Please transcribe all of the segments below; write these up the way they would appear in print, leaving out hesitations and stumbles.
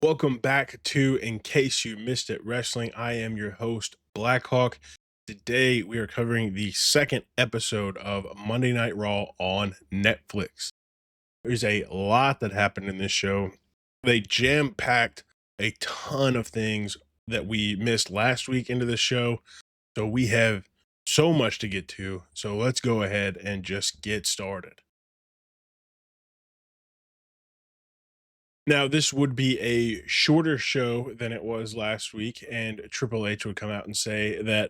Welcome back to In Case You Missed It Wrestling. I am your host, Blackhawk. Today we are covering the second episode of Monday Night Raw on Netflix. There's a lot that happened in this show. They jam-packed a ton of things that we missed last week into the show. So we have so much to get to. So let's go ahead and just get started. Now, this would be a shorter show than it was last week, and Triple H would come out and say that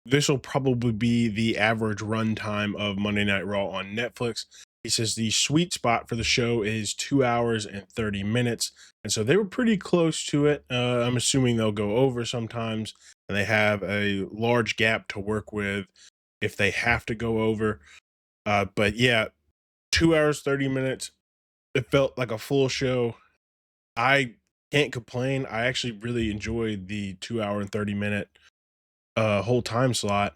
this will probably be the average runtime of Monday Night Raw on Netflix. He says the sweet spot for the show is 2 hours and 30 minutes. And so they were pretty close to it. I'm assuming they'll go over sometimes, and they have a large gap to work with if they have to go over. But yeah, 2 hours, 30 minutes. It felt like a full show. I can't complain. I actually really enjoyed the 2 hour and 30 minute whole time slot.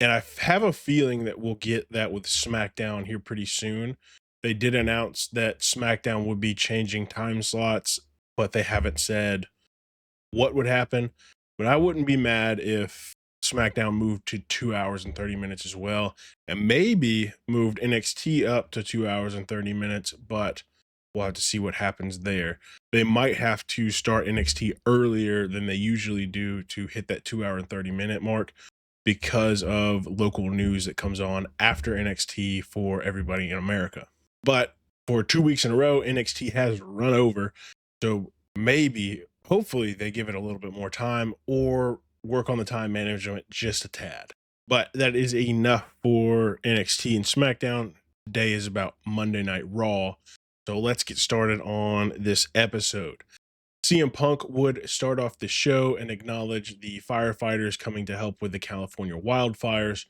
And have a feeling that we'll get that with SmackDown here pretty soon. They did announce that SmackDown would be changing time slots, but they haven't said what would happen. But I wouldn't be mad if SmackDown moved to 2 hours and 30 minutes as well, and maybe moved NXT up to 2 hours and 30 minutes, but we'll have to see what happens there. They might have to start NXT earlier than they usually do to hit that 2 hour and 30 minute mark because of local news that comes on after NXT for everybody in America. But for 2 weeks in a row, NXT has run over. So maybe, hopefully, they give it a little bit more time or work on the time management just a tad. But that is enough for NXT and SmackDown. Today is about Monday Night Raw. So let's get started on this episode. CM Punk would start off the show and acknowledge the firefighters coming to help with the California wildfires,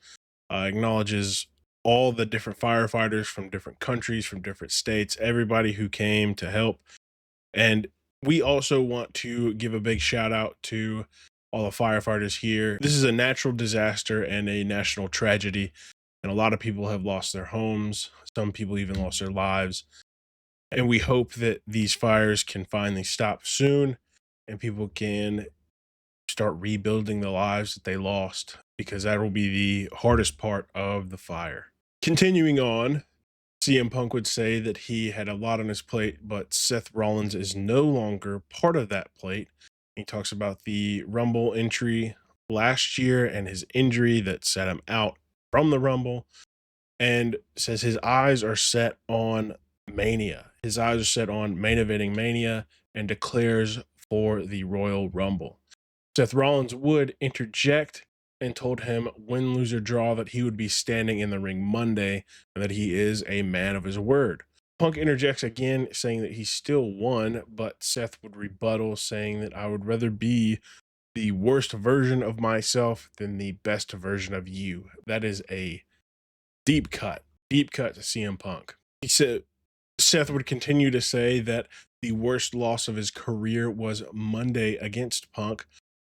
acknowledges all the different firefighters from different countries, from different states, everybody who came to help. And we also want to give a big shout out to all the firefighters here. This is a natural disaster and a national tragedy, and a lot of people have lost their homes. Some people even lost their lives. And we hope that these fires can finally stop soon and people can start rebuilding the lives that they lost, because that will be the hardest part of the fire. Continuing on, CM Punk would say that he had a lot on his plate, but Seth Rollins is no longer part of that plate. He talks about the Rumble entry last year and his injury that set him out from the Rumble, and says his eyes are set on Mania. His eyes are set on main eventing Mania, and declares for the Royal Rumble. Seth Rollins would interject and told him, win, lose, or draw, that he would be standing in the ring Monday and that he is a man of his word. Punk interjects again, saying that he still won, but Seth would rebuttal, saying that I would rather be the worst version of myself than the best version of you. That is a deep cut to CM Punk. He said Seth would continue to say that the worst loss of his career was Monday against Punk,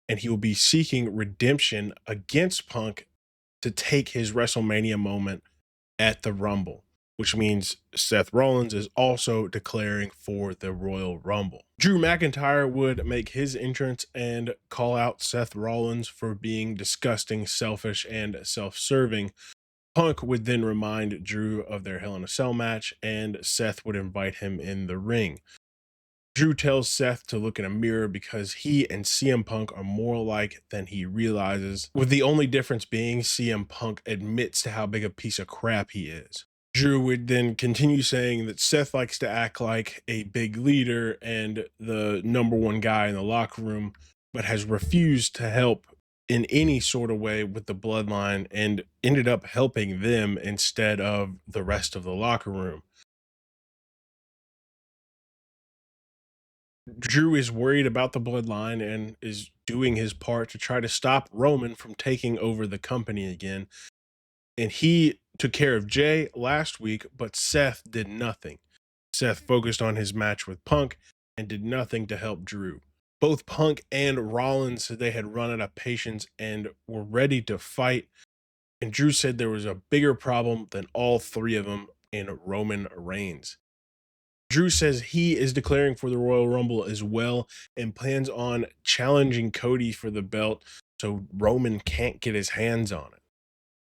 and he will be seeking redemption against Punk to take his WrestleMania moment at the Rumble, which means Seth Rollins is also declaring for the Royal Rumble. Drew McIntyre would make his entrance and call out Seth Rollins for being disgusting, selfish, and self-serving. Punk would then remind Drew of their Hell in a Cell match, and Seth would invite him in the ring. Drew tells Seth to look in a mirror because he and CM Punk are more alike than he realizes, with the only difference being CM Punk admits to how big a piece of crap he is. Drew would then continue saying that Seth likes to act like a big leader and the number one guy in the locker room, but has refused to help in any sort of way with the bloodline and ended up helping them instead of the rest of the locker room. Drew is worried about the bloodline and is doing his part to try to stop Roman from taking over the company again. And he took care of Jay last week, but Seth did nothing. Seth focused on his match with Punk and did nothing to help Drew. Both Punk and Rollins said they had run out of patience and were ready to fight. And Drew said there was a bigger problem than all three of them in Roman Reigns. Drew says he is declaring for the Royal Rumble as well and plans on challenging Cody for the belt so Roman can't get his hands on it.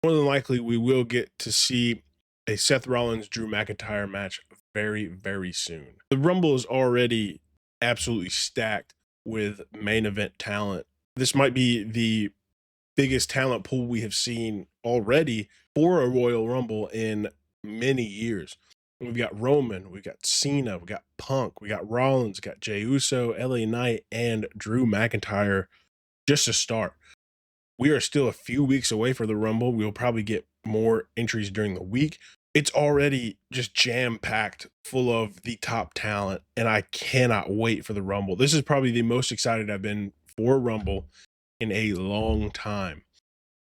More than likely, we will get to see a Seth Rollins Drew McIntyre match very, very soon. The Rumble is already absolutely stacked with main event talent. This might be the biggest talent pool we have seen already for a Royal Rumble in many years. We've got Roman, we've got Cena, we got Punk, we got Rollins, got Jey Uso, LA Knight, and Drew McIntyre just to start. We are still a few weeks away for the Rumble. We'll probably get more entries during the week. It's already just jam-packed full of the top talent, and I cannot wait for the Rumble. This is probably the most excited I've been for Rumble in a long time.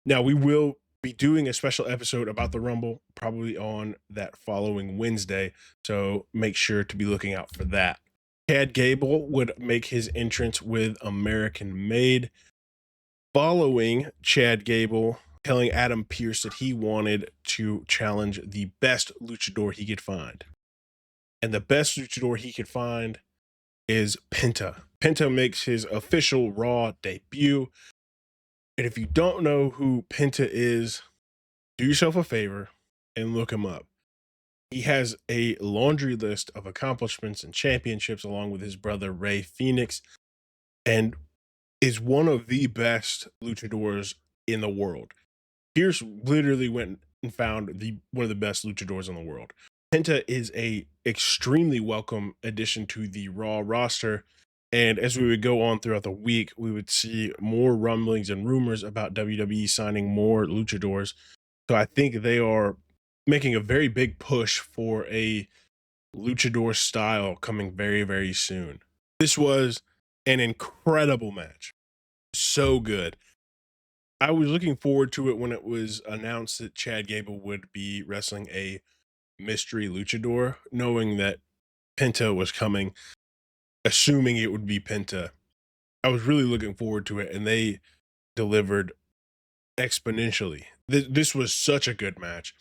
Now, we will be doing a special episode about the Rumble probably on that following Wednesday, so make sure to be looking out for that. Chad Gable would make his entrance with American Made, following Chad Gable telling Adam Pearce that he wanted to challenge the best luchador he could find. And the best luchador he could find is Penta. Penta makes his official Raw debut. And if you don't know who Penta is, do yourself a favor and look him up. He has a laundry list of accomplishments and championships along with his brother Ray Phoenix, and is one of the best luchadors in the world. Pierce literally went and found one of the best luchadors in the world. Penta is a extremely welcome addition to the Raw roster, and as we would go on throughout the week, we would see more rumblings and rumors about WWE signing more luchadors. So I think they are making a very big push for a luchador style coming very, very soon. This was an incredible match. So good. I was looking forward to it when it was announced that Chad Gable would be wrestling a mystery luchador, knowing that Penta was coming, assuming it would be Penta. I was really looking forward to it, and they delivered exponentially. This was such a good match.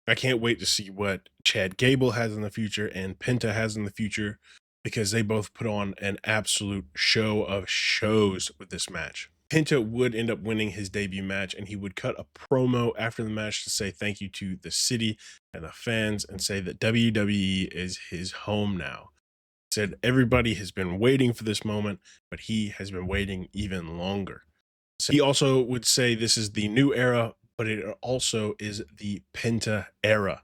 I can't wait to see what Chad Gable has in the future and Penta has in the future, because they both put on an absolute show of shows with this match. Penta would end up winning his debut match, and he would cut a promo after the match to say thank you to the city and the fans and say that WWE is his home now. He said everybody has been waiting for this moment, but he has been waiting even longer. So he also would say this is the new era, but it also is the Penta era.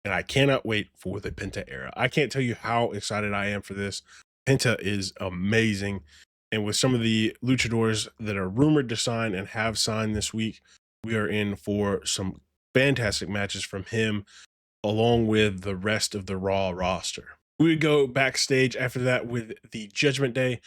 And I cannot wait for the Penta era. I can't tell you how excited I am for this. Penta is amazing. And with some of the luchadors that are rumored to sign and have signed this week, we are in for some fantastic matches from him, along with the rest of the Raw roster. We would go backstage after that with the Judgment Day,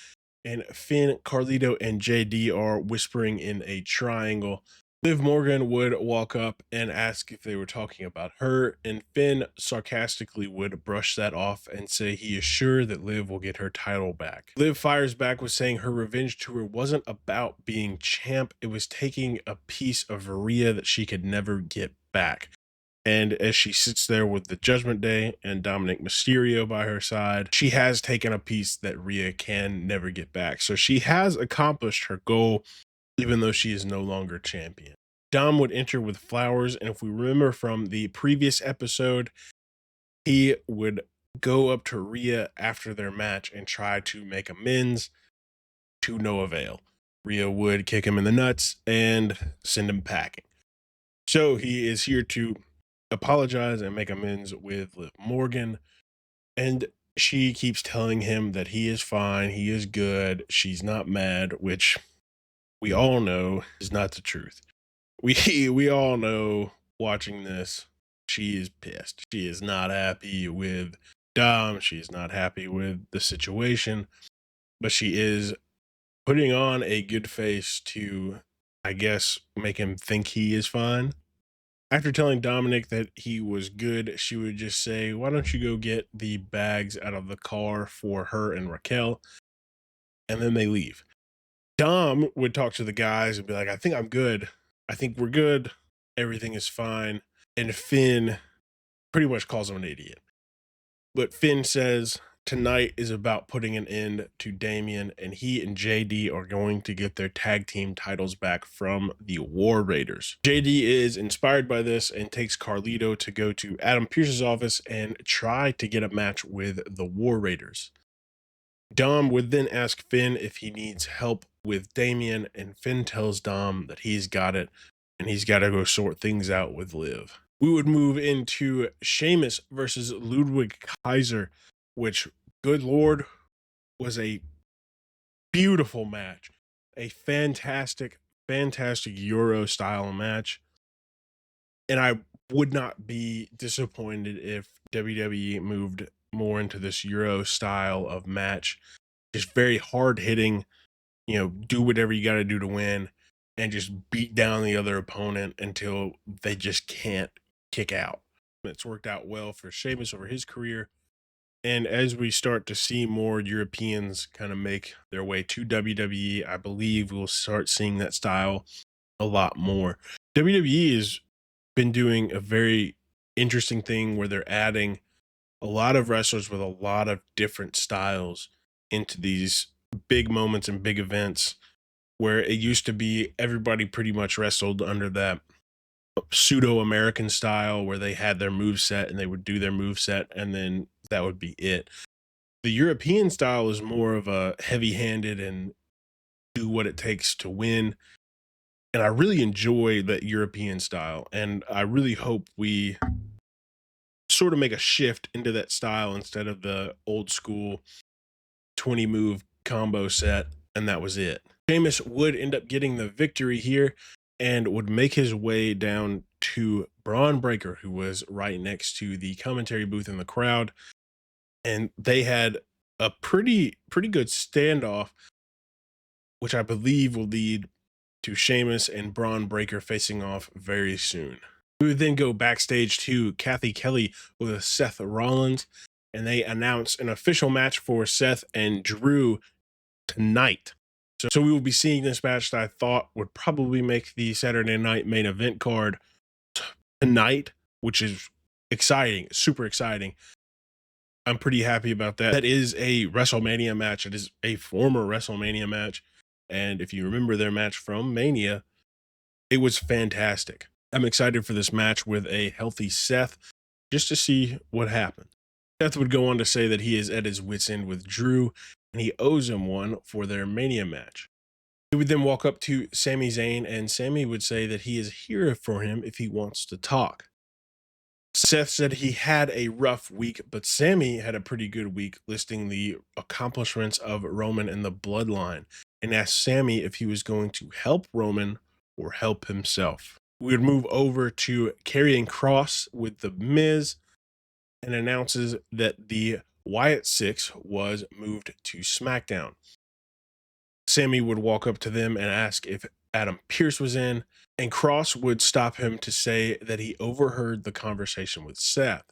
and Finn, Carlito, and JD are whispering in a triangle. Liv Morgan would walk up and ask if they were talking about her, and Finn sarcastically would brush that off and say he is sure that Liv will get her title back. Liv fires back with saying her revenge tour wasn't about being champ, it was taking a piece of Rhea that she could never get back. And as she sits there with the Judgment Day and Dominic Mysterio by her side, she has taken a piece that Rhea can never get back. So she has accomplished her goal, even though she is no longer champion. Dom would enter with flowers, and if we remember from the previous episode, he would go up to Rhea after their match and try to make amends, to no avail. Rhea would kick him in the nuts and send him packing. So he is here to apologize and make amends with Liv Morgan, and she keeps telling him that he is fine, he is good, she's not mad, which we all know is not the truth. We all know watching this, she is pissed. She is not happy with Dom. She's not happy with the situation, but she is putting on a good face to, I guess, make him think he is fine. After telling Dominic that he was good, she would just say, "Why don't you go get the bags out of the car for her and Raquel?" And then they leave. Dom would talk to the guys and be like, "I think I'm good. I think we're good. Everything is fine." And Finn pretty much calls him an idiot. But Finn says tonight is about putting an end to Damien, and he and JD are going to get their tag team titles back from the War Raiders. JD is inspired by this and takes Carlito to go to Adam Pearce's office and try to get a match with the War Raiders. Dom would then ask Finn if he needs help with Damien, and Finn tells Dom that he's got it and he's got to go sort things out with Liv. We would move into Sheamus versus Ludwig Kaiser, which, good Lord, was a beautiful match. A fantastic, fantastic Euro style match. And I would not be disappointed if WWE moved more into this Euro style of match. Just very hard hitting, do whatever you got to do to win and just beat down the other opponent until they just can't kick out. It's worked out well for Sheamus over his career. And as we start to see more Europeans kind of make their way to WWE, I believe we'll start seeing that style a lot more. WWE has been doing a very interesting thing where they're adding a lot of wrestlers with a lot of different styles into these big moments and big events, where it used to be everybody pretty much wrestled under that pseudo American style where they had their move set and they would do their move set and then that would be it. The European style is more of a heavy handed and do what it takes to win. And I really enjoy that European style. And I really hope we sort of make a shift into that style instead of the old school 20 move combo set. And that was it. Sheamus would end up getting the victory here and would make his way down to Braun Breaker, who was right next to the commentary booth in the crowd. And they had a pretty good standoff, which I believe will lead to Sheamus and Braun Breaker facing off very soon. We would then go backstage to Kathy Kelly with Seth Rollins, and they announce an official match for Seth and Drew tonight. So we will be seeing this match that I thought would probably make the Saturday night main event card tonight, which is exciting, super exciting. I'm pretty happy about that. That is a WrestleMania match. It is a former WrestleMania match. And if you remember their match from Mania, it was fantastic. I'm excited for this match with a healthy Seth just to see what happens. Seth would go on to say that he is at his wit's end with Drew and he owes him one for their Mania match. He would then walk up to Sami Zayn and Sami would say that he is here for him if he wants to talk. Seth said he had a rough week, but Sami had a pretty good week, listing the accomplishments of Roman and the bloodline, and asked Sami if he was going to help Roman or help himself. We would move over to Karrion Kross with The Miz and announces that the Wyatt Six was moved to Smackdown. Sami would walk up to them and ask if Adam Pearce was in, and Kross would stop him to say that he overheard the conversation with Seth.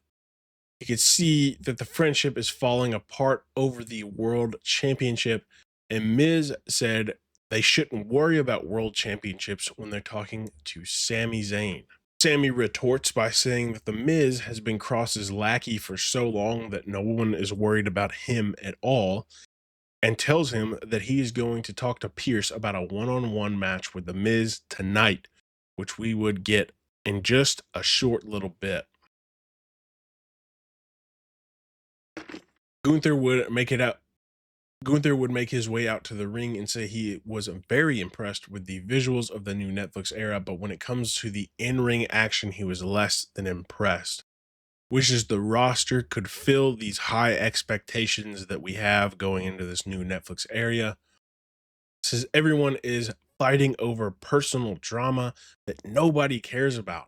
He could see that the friendship is falling apart over the World Championship, and Miz said they shouldn't worry about World Championships when they're talking to Sami Zayn. Sami retorts by saying that The Miz has been Kross's lackey for so long that no one is worried about him at all, and tells him that he is going to talk to Pearce about a one-on-one match with The Miz tonight, which we would get in just a short little bit. Gunther would make his way out to the ring and say he was very impressed with the visuals of the new Netflix era, but when it comes to the in-ring action, he was less than impressed. Wishes the roster could fill these high expectations that we have going into this new Netflix area. Says everyone is fighting over personal drama that nobody cares about.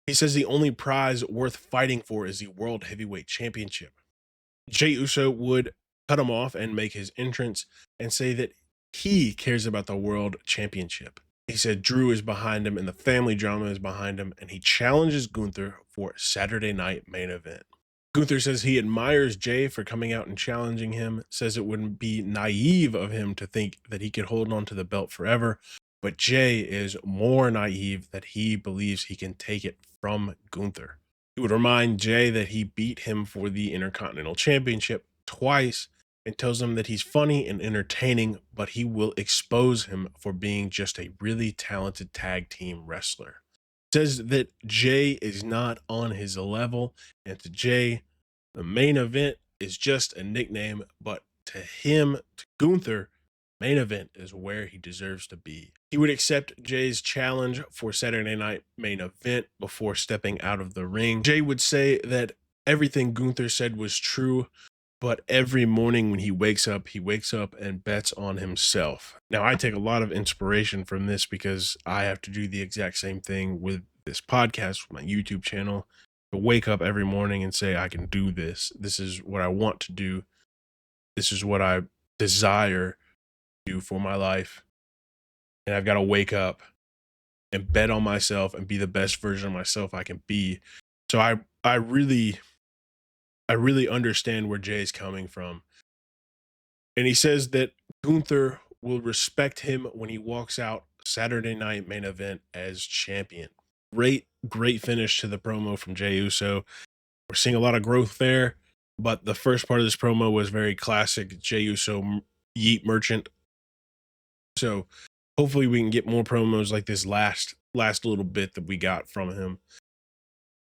He says the only prize worth fighting for is the World Heavyweight Championship. Jey Uso would cut him off and make his entrance and say that he cares about the World Championship. He said Drew is behind him and the family drama is behind him, and he challenges Gunther for Saturday night main event. Gunther says he admires Jey for coming out and challenging him, says it wouldn't be naive of him to think that he could hold on to the belt forever, but Jey is more naive that he believes he can take it from Gunther. He would remind Jay that he beat him for the Intercontinental Championship twice and tells him that he's funny and entertaining, but he will expose him for being just a really talented tag team wrestler. Says that Jay is not on his level, and to Jay, the main event is just a nickname, but to him, to Gunther, main event is where he deserves to be. He would accept Jay's challenge for Saturday Night Main Event before stepping out of the ring. Jay would say that everything Gunther said was true, but every morning when he wakes up and bets on himself. Now, I take a lot of inspiration from this because I have to do the exact same thing with this podcast, with my YouTube channel, to wake up every morning and say, I can do this. This is what I want to do. This is what I desire to do for my life. And I've got to wake up and bet on myself and be the best version of myself I can be. So I really understand where Jay's coming from. And he says that Gunther will respect him when he walks out Saturday Night Main Event as champion. Great finish to the promo from Jey Uso. We're seeing a lot of growth there, but the first part of this promo was very classic Jey Uso yeet merchant. So hopefully we can get more promos like this last little bit that we got from him.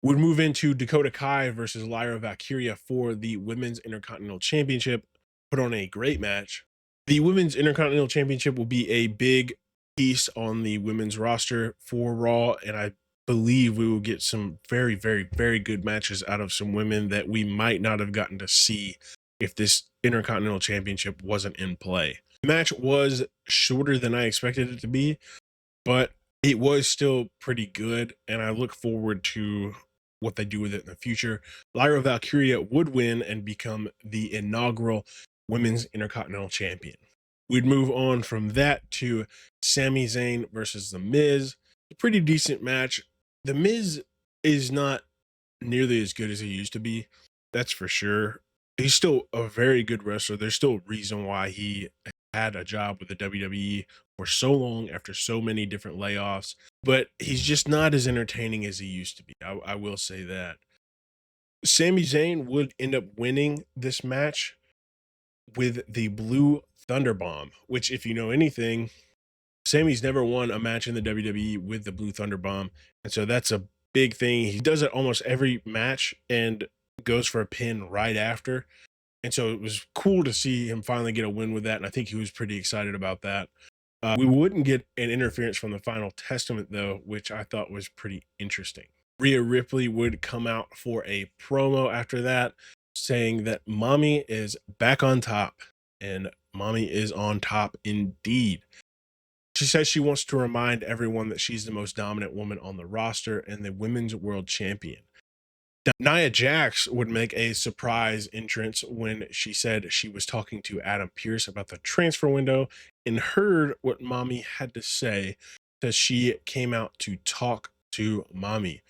We'd move into Dakota Kai versus Lyra Valkyria for the Women's Intercontinental Championship. Put on a great match. The Women's Intercontinental Championship will be a big piece on the women's roster for Raw, and I believe we will get some very, very, very good matches out of some women that we might not have gotten to see if this Intercontinental Championship wasn't in play. The match was shorter than I expected it to be, but it was still pretty good, and I look forward to what they do with it in the future. Lyra Valkyria would win and become the inaugural Women's Intercontinental Champion. We'd move on from that to Sami Zayn versus The Miz. A pretty decent match. The Miz is not nearly as good as he used to be. That's for sure. He's still a very good wrestler. There's still a reason why he had a job with the WWE for so long after so many different layoffs, but he's just not as entertaining as he used to be. I will say that. Sami Zayn would end up winning this match with the Blue Thunder Bomb, which, if you know anything, Sammy's never won a match in the WWE with the Blue Thunder Bomb. And so that's a big thing. He does it almost every match and goes for a pin right after. And so it was cool to see him finally get a win with that. And I think he was pretty excited about that. We wouldn't get an interference from the Final Testament, though, which I thought was pretty interesting. Rhea Ripley would come out for a promo after that, saying that Mommy is back on top, and Mommy is on top indeed. She says she wants to remind everyone that she's the most dominant woman on the roster and the women's world champion. Nia Jax would make a surprise entrance when she said she was talking to Adam Pearce about the transfer window and heard what Mommy had to say, that she came out to talk to Mommy.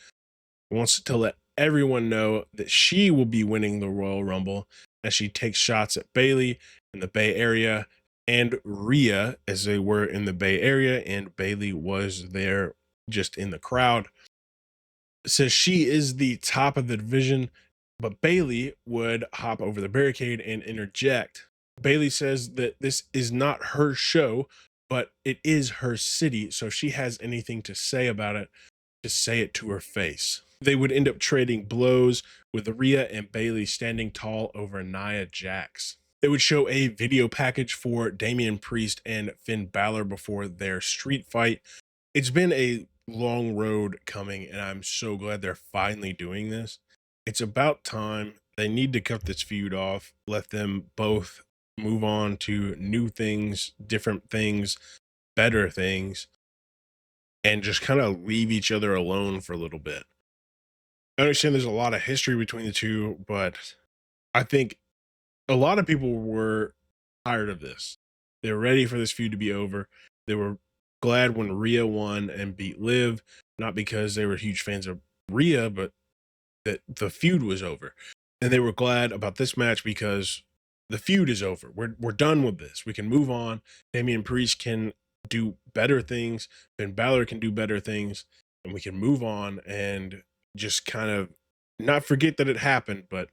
She wants to let everyone know that she will be winning the Royal Rumble as she takes shots at Bayley in the Bay Area and Rhea as they were in the Bay Area, and Bayley was there just in the crowd. Says she is the top of the division, but Bayley would hop over the barricade and interject. Bayley says that this is not her show, but it is her city, so if she has anything to say about it, just say it to her face. They would end up trading blows with Rhea and Bayley standing tall over Nia Jax. They would show a video package for Damian Priest and Finn Balor before their street fight. It's been a long road coming, and I'm so glad they're finally doing this. It's about time. They need to cut this feud off, let them both move on to new things, different things, better things, and just kind of leave each other alone for a little bit. I understand there's a lot of history between the two, but I think a lot of people were tired of this. They were ready for this feud to be over. They were glad when Rhea won and beat Liv, not because they were huge fans of Rhea, but that the feud was over. And they were glad about this match because the feud is over. We're done with this. We can move on. Damian Priest can do better things. Finn Balor can do better things. And we can move on and just kind of not forget that it happened, but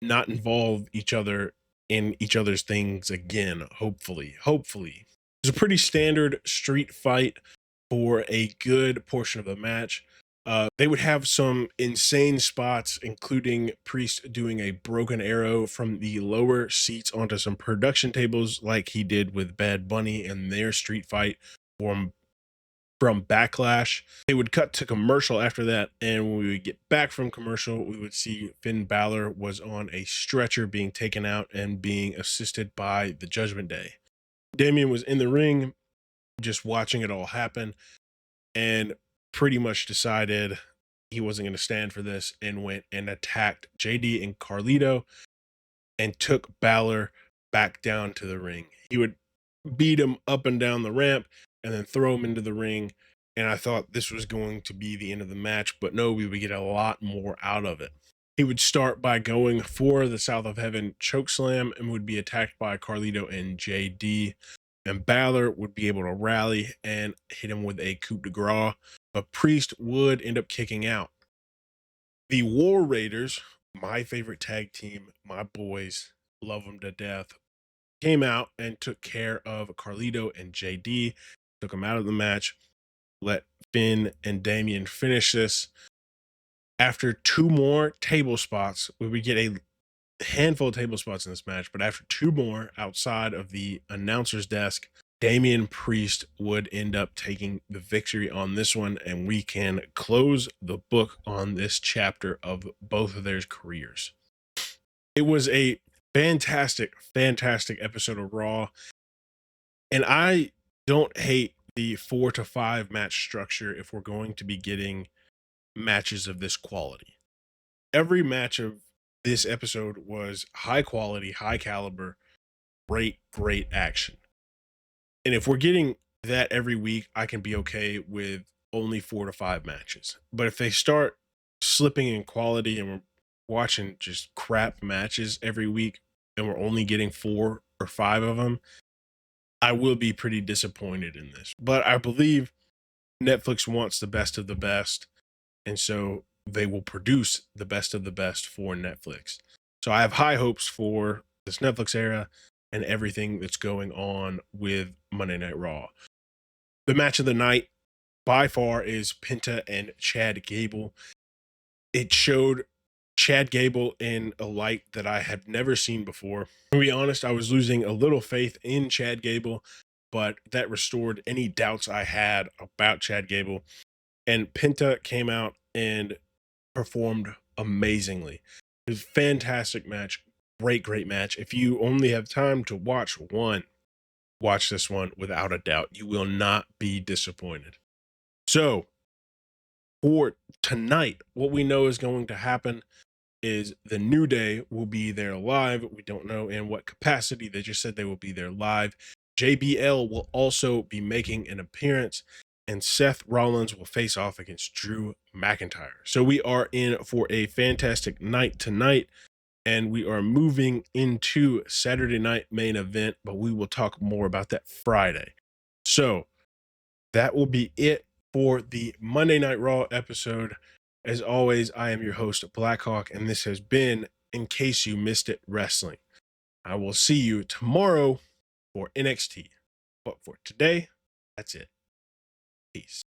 not involve each other in each other's things again. Hopefully. It's a pretty standard street fight for a good portion of the match. They would have some insane spots, including Priest doing a broken arrow from the lower seats onto some production tables, like he did with Bad Bunny in their street fight from Backlash. They would cut to commercial after that, and when we would get back from commercial, we would see Finn Balor was on a stretcher being taken out and being assisted by the Judgment Day. Damian was in the ring just watching it all happen and pretty much decided he wasn't going to stand for this and went and attacked JD and Carlito and took Balor back down to the ring. He would beat him up and down the ramp and then throw him into the ring. And I thought this was going to be the end of the match, but no, we would get a lot more out of it. He would start by going for the South of Heaven chokeslam and would be attacked by Carlito and JD. And Balor would be able to rally and hit him with a coup de grace, but Priest would end up kicking out. The War Raiders, my favorite tag team, my boys, love them to death, came out and took care of Carlito and JD, took them out of the match, let Finn and Damian finish this. After 2 more table spots, we would get a handful of table spots in this match, but after 2 more outside of the announcer's desk, Damian Priest would end up taking the victory on this one, and we can close the book on this chapter of both of their careers. It was a fantastic episode of Raw, and I don't hate the 4 to 5 match structure if we're going to be getting matches of this quality. Every match of this episode was high quality, high caliber, great action. And if we're getting that every week, I can be okay with only 4 to 5 matches. But if they start slipping in quality and we're watching just crap matches every week and we're only getting 4 or 5 of them, I will be pretty disappointed in this. But I believe Netflix wants the best of the best, and so they will produce the best of the best for Netflix. So I have high hopes for this Netflix era and everything that's going on with Monday Night Raw. The match of the night by far is Penta and Chad Gable. It showed Chad Gable in a light that I had never seen before. To be honest, I was losing a little faith in Chad Gable, but that restored any doubts I had about Chad Gable. And Penta came out and performed amazingly. It was a fantastic match. Great match. If you only have time to watch one, watch this one without a doubt. You will not be disappointed. So, for tonight, what we know is going to happen is the New Day will be there live. We don't know in what capacity. They just said they will be there live. JBL will also be making an appearance, and Seth Rollins will face off against Drew McIntyre. So we are in for a fantastic night tonight, and we are moving into Saturday night main event, but we will talk more about that Friday. So that will be it for the Monday Night Raw episode. As always, I am your host, Blackhawk, and this has been In Case You Missed It Wrestling. I will see you tomorrow for NXT. But for today, that's it. Peace.